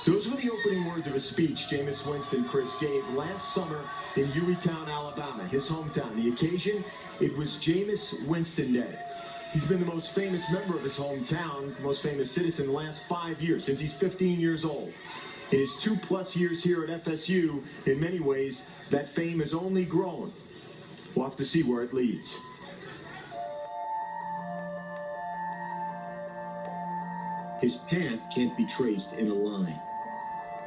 Those were the opening words of a speech Jameis Winston, Chris, gave last summer in Hueytown, Alabama, his hometown. The occasion, it was Jameis Winston Day. He's been the most famous member of his hometown, most famous citizen, the last 5 years, since he's 15 years old. In his 2+ years here at FSU, in many ways, that fame has only grown. We'll have to see where it leads. His path can't be traced in a line.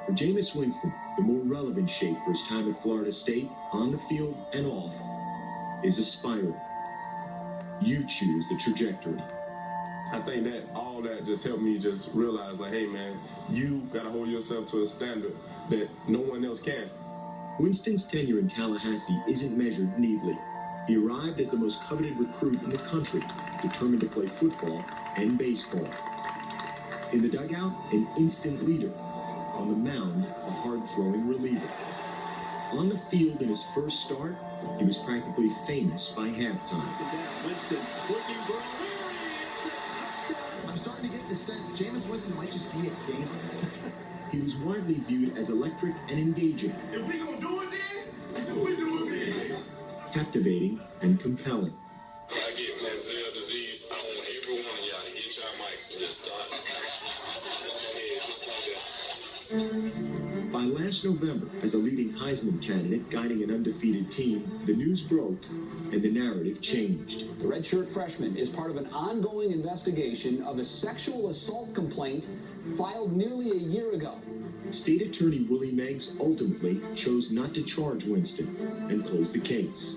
For Jameis Winston, the more relevant shape for his time at Florida State, on the field and off, is a spiral. You choose the trajectory. I think that all that just helped me just realize, like, hey, man, you got to hold yourself to a standard that no one else can. Winston's tenure in Tallahassee isn't measured neatly. He arrived as the most coveted recruit in the country, determined to play football and baseball. In the dugout, an instant leader. On the mound, a hard-throwing reliever. On the field in his first start, he was practically famous by halftime. Winston looking for a it's a touchdown. I'm starting to get the sense Jameis Winston might just be a gamer. He was widely viewed as electric and engaging. If we gonna do it then, we do it then. Captivating and compelling. I get Manziel disease. I want every one of y'all to get y'all mics and just start. By last November, as a leading Heisman candidate guiding an undefeated team, the news broke and the narrative changed. The redshirt freshman is part of an ongoing investigation of a sexual assault complaint filed nearly a year ago. State Attorney Willie Meggs ultimately chose not to charge Winston and closed the case.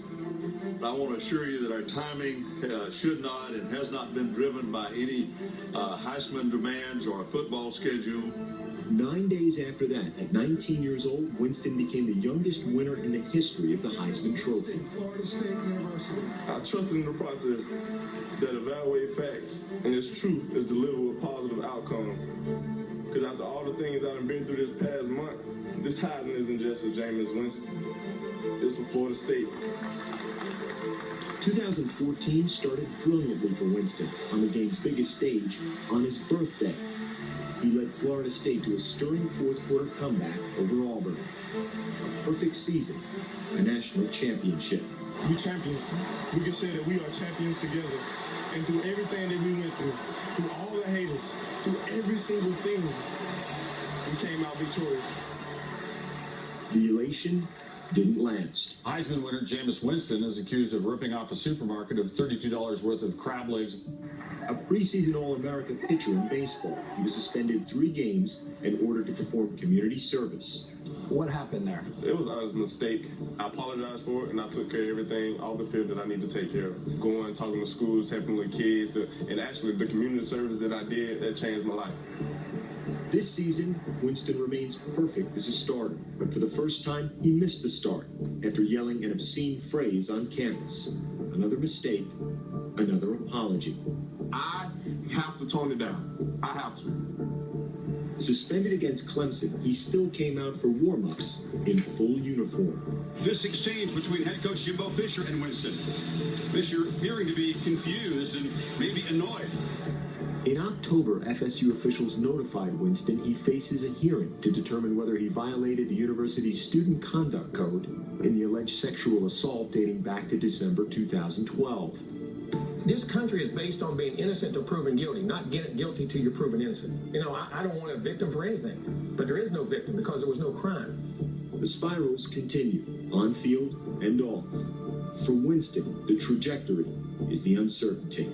I want to assure you that our timing should not and has not been driven by any Heisman demands or a football schedule. 9 days after that, at 19 years old, Winston became the youngest winner in the history of the Heisman Trophy. Florida State University. I trust in the process that evaluate facts and its truth is delivered with positive outcomes. Because after all the things I've been through this past month, this Heisman isn't just for Jameis Winston. It's for Florida State. 2014 started brilliantly for Winston on the game's biggest stage on his birthday. He led Florida State to a stirring fourth-quarter comeback over Auburn. A perfect season, a national championship. We champions. We can say that we are champions together. And through everything that we went through all the haters, through every single thing, we came out victorious. The elation didn't last. Heisman winner Jameis Winston is accused of ripping off a supermarket of $32 worth of crab legs. A preseason All-America pitcher in baseball, he was suspended 3 games and ordered to perform community service. What happened there? It was a mistake. I apologized for it, and I took care of everything off the field that I need to take care of. Going, talking to schools, helping with kids, and actually the community service that I did, that changed my life. This season, Winston remains perfect as a starter, but for the first time, he missed the start after yelling an obscene phrase on campus. Another mistake, another apology. I have to tone it down. I have to. Suspended against Clemson, he still came out for warm-ups in full uniform. This exchange between head coach Jimbo Fisher and Winston. Fisher appearing to be confused and maybe annoyed. In October, FSU officials notified Winston he faces a hearing to determine whether he violated the university's student conduct code in the alleged sexual assault dating back to December 2012. This country is based on being innocent to proven guilty, not get guilty till you're proven innocent. You know, I don't want a victim for anything, but there is no victim because there was no crime. The spirals continue, on field and off. For Winston, the trajectory is the uncertainty.